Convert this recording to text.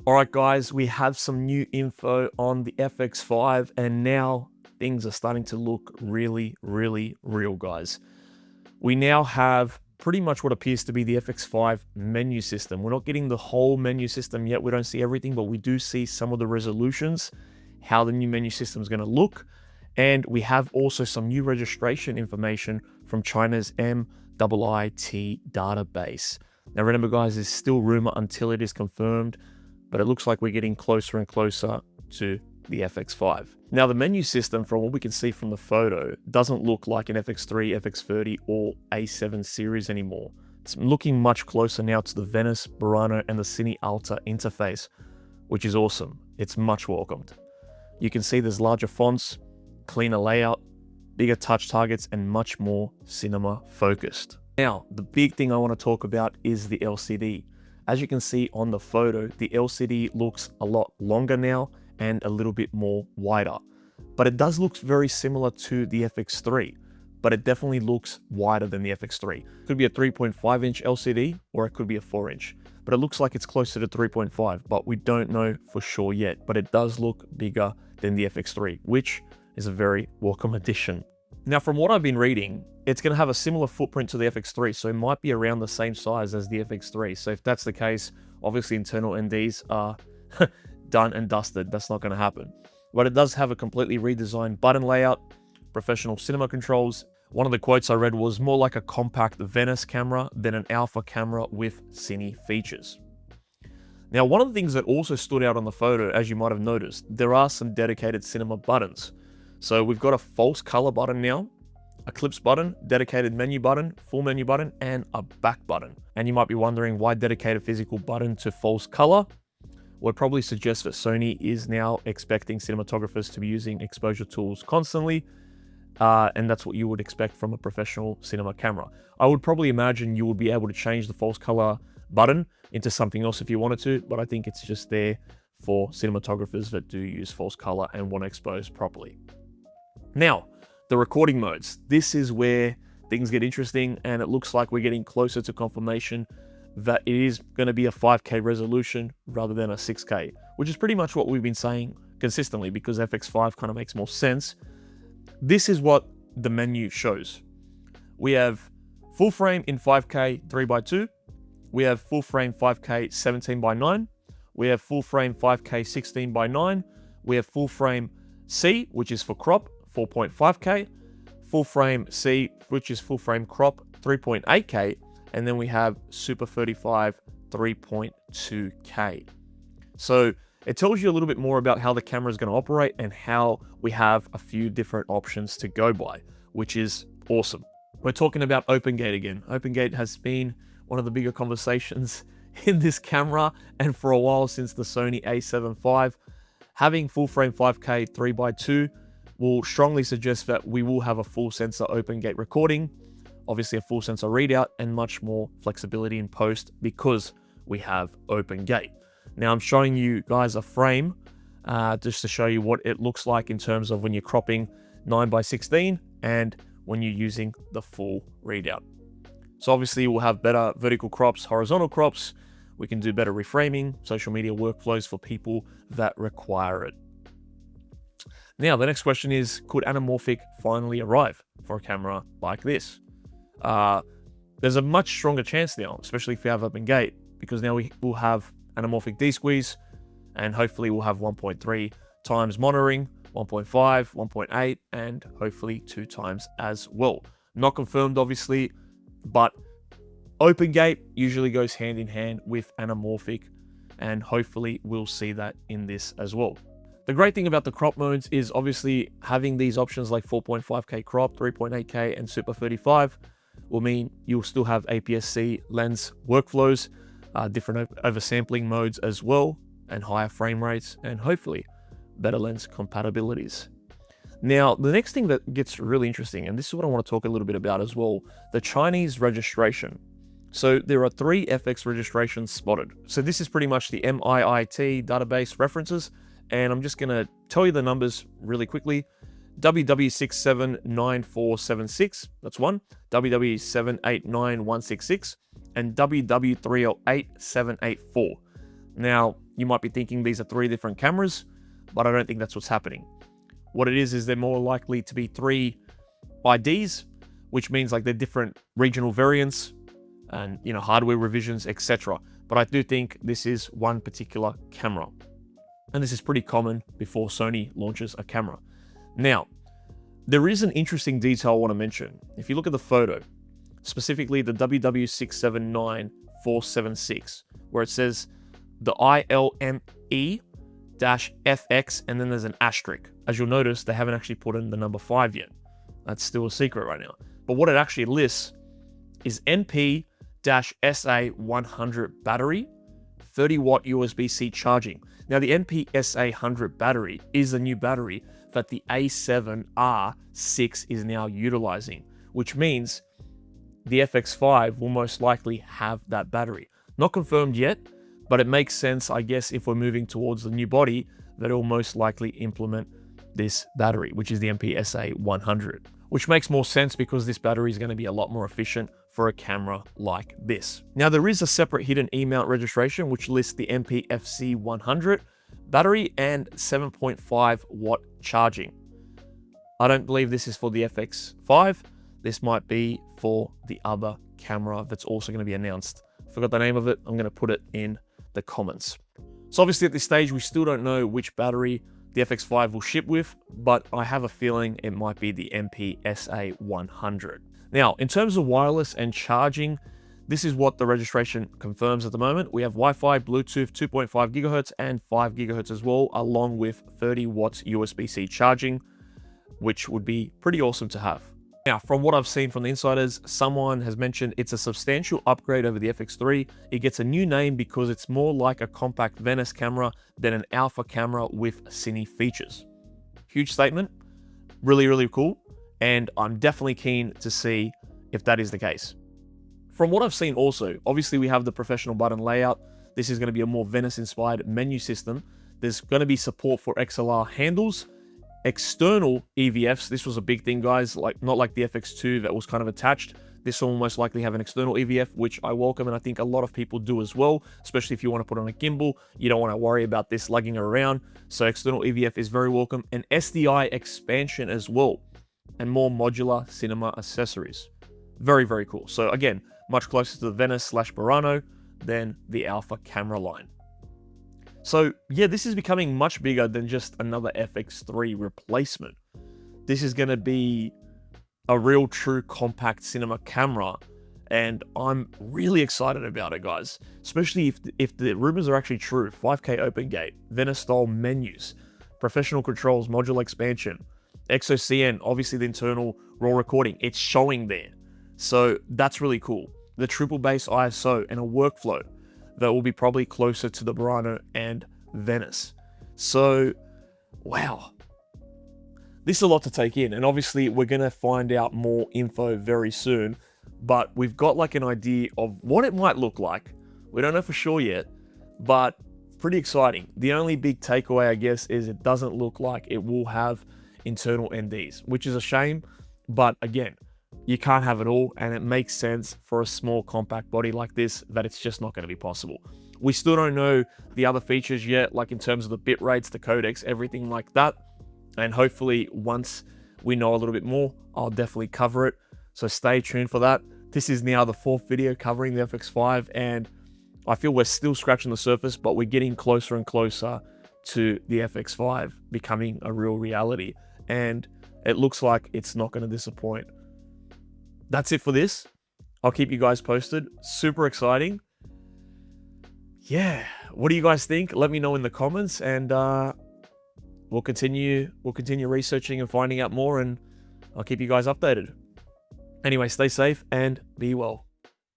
All right, guys, we have some new info on the FX5, and now things are starting to look really, really real, guys. We now have pretty much what appears to be the FX5 menu system. We're not getting the whole menu system yet. We don't see everything, but we do see some of the resolutions, how the new menu system is going to look. And we have also some new registration information from China's MIIT database. Now, remember, guys, it's still rumor until it is confirmed, but it looks like we're getting closer and closer to the FX5. Now, the menu system, from what we can see from the photo, doesn't look like an FX3, FX30, or A7 series anymore. It's looking much closer now to the Venice, Burano, and the Cine Alta interface, which is awesome. It's much welcomed. You can see there's larger fonts, cleaner layout, bigger touch targets, and much more cinema focused. Now, the big thing I want to talk about is the LCD. As you can see on the photo, the LCD looks a lot longer now and a little bit more wider. But it does look very similar to the FX3, but it definitely looks wider than the FX3. It could be a 3.5-inch LCD, or it could be a 4-inch. But it looks like it's closer to 3.5, but we don't know for sure yet. But it does look bigger than the FX3, which is a very welcome addition. Now, from what I've been reading, it's going to have a similar footprint to the FX3, so it might be around the same size as the FX3. So if that's the case, obviously internal NDs are done and dusted. That's not going to happen. But it does have a completely redesigned button layout, professional cinema controls. One of the quotes I read was more like a compact Venice camera than an alpha camera with cine features. Now, one of the things that also stood out on the photo, as you might have noticed, there are some dedicated cinema buttons. So we've got a false color button now, a clips button, dedicated menu button, full menu button, and a back button. And you might be wondering why dedicate a physical button to false color? Would probably suggest that Sony is now expecting cinematographers to be using exposure tools constantly, and that's what you would expect from a professional cinema camera. I would probably imagine you would be able to change the false color button into something else if you wanted to, but I think it's just there for cinematographers that do use false color and want to expose properly. Now, the recording modes. This is where things get interesting, and it looks like we're getting closer to confirmation that it is going to be a 5K resolution rather than a 6K, which is pretty much what we've been saying consistently, because FX5 kind of makes more sense. This is what the menu shows. We have full frame in 5K 3x2. We have full frame 5K 17x9. We have full frame 5K 16x9. We have full frame C, which is for crop, 4.5K. Full frame C, which is full frame crop, 3.8K. And then we have Super 35 3.2K. So it tells you a little bit more about how the camera is going to operate and how we have a few different options to go by, which is awesome. We're talking about open gate again. Open gate has been one of the bigger conversations in this camera, and for a while since the Sony A7 IV. Having full frame 5K 3x2 will strongly suggest that we will have a full sensor open gate recording, obviously a full sensor readout, and much more flexibility in post because we have open gate. Now I'm showing you guys a frame just to show you what it looks like in terms of when you're cropping 9x16 and when you're using the full readout. So obviously we'll have better vertical crops, horizontal crops. We can do better reframing, social media workflows for people that require it. Now, the next question is, could Anamorphic finally arrive for a camera like this? There's a much stronger chance now, especially if we have open gate, because now we will have Anamorphic D-squeeze, and hopefully we'll have 1.3 times monitoring, 1.5, 1.8, and hopefully 2 times as well. Not confirmed, obviously, but open gate usually goes hand in hand with Anamorphic, and hopefully we'll see that in this as well. The great thing about the crop modes is obviously having these options like 4.5K crop, 3.8K, and Super 35 will mean you'll still have APS-C lens workflows, different oversampling modes as well, and higher frame rates, and hopefully better lens compatibilities. Now, the next thing that gets really interesting, and this is what I want to talk a little bit about as well, the Chinese registration. So there are 3 FX registrations spotted. So this is pretty much the MIIT database references, and I'm just going to tell you the numbers really quickly. WW679476, that's one. WW789166, and WW308784. Now, you might be thinking these are 3 different cameras, but I don't think that's what's happening. What it is they're more likely to be 3 IDs, which means like they're different regional variants and, you know, hardware revisions, etc. But I do think this is one particular camera. And this is pretty common before Sony launches a camera. Now, there is an interesting detail I want to mention. If you look at the photo, specifically the WW679476, where it says the ILME-FX and then there's an asterisk. As you'll notice, they haven't actually put in the number 5 yet. That's still a secret right now. But what it actually lists is NP-SA100 battery, 30 watt USB-C charging. Now the NP-SA100 battery is the new battery that the A7R6 is now utilizing, which means the FX5 will most likely have that battery. Not confirmed yet, but it makes sense, I guess, if we're moving towards the new body, that it will most likely implement this battery, which is the NP-SA100, which makes more sense because this battery is going to be a lot more efficient for a camera like this. Now, there is a separate hidden E-mount registration, which lists the NP-FC100 battery and 7.5 watt charging. I don't believe this is for the FX5. This might be for the other camera that's also going to be announced. Forgot the name of it. I'm going to put it in the comments. So obviously at this stage, we still don't know which battery the FX5 will ship with, but I have a feeling it might be the NP-SA100. Now, in terms of wireless and charging, this is what the registration confirms at the moment. We have Wi-Fi, Bluetooth 2.5 gigahertz and 5 gigahertz as well, along with 30 watts USB-C charging, which would be pretty awesome to have. Now, from what I've seen from the insiders, someone has mentioned it's a substantial upgrade over the FX3. It gets a new name because it's more like a compact Venice camera than an alpha camera with cine features. Huge statement, really, really cool. And I'm definitely keen to see if that is the case. From what I've seen also, obviously we have the professional button layout. This is going to be a more Venice-inspired menu system. There's going to be support for XLR handles, external EVFs. This was a big thing, guys, like not like the FX2 that was kind of attached. This will most likely have an external EVF, which I welcome, and I think a lot of people do as well, especially if you want to put on a gimbal. You don't want to worry about this lugging around. So external EVF is very welcome, and SDI expansion as well, and more modular cinema accessories. Very, very cool. So again, much closer to the Venice/Burano than the Alpha camera line. So yeah, this is becoming much bigger than just another FX3 replacement. This is going to be a real true compact cinema camera, and I'm really excited about it, guys. Especially if the rumors are actually true. 5K open gate, Venice-style menus, professional controls, modular expansion, X-OCN, obviously the internal raw recording, it's showing there. So that's really cool. The triple bass ISO and a workflow that will be probably closer to the Burano and Venice. So, wow. This is a lot to take in, and obviously we're going to find out more info very soon, but we've got like an idea of what it might look like. We don't know for sure yet, but pretty exciting. The only big takeaway, I guess, is it doesn't look like it will have internal NDs, which is a shame, but again, you can't have it all, and it makes sense for a small compact body like this that it's just not going to be possible. We still don't know the other features yet, like in terms of the bit rates, the codecs, everything like that. And hopefully once we know a little bit more, I'll definitely cover it. So stay tuned for that. This is now the 4th video covering the FX5, and I feel we're still scratching the surface, but we're getting closer and closer to the FX5 becoming a real reality. And it looks like it's not going to disappoint. That's it for this. I'll keep you guys posted. Super exciting. Yeah, what do you guys think? Let me know in the comments, and we'll continue researching and finding out more, and I'll keep you guys updated. Anyway, stay safe and be well.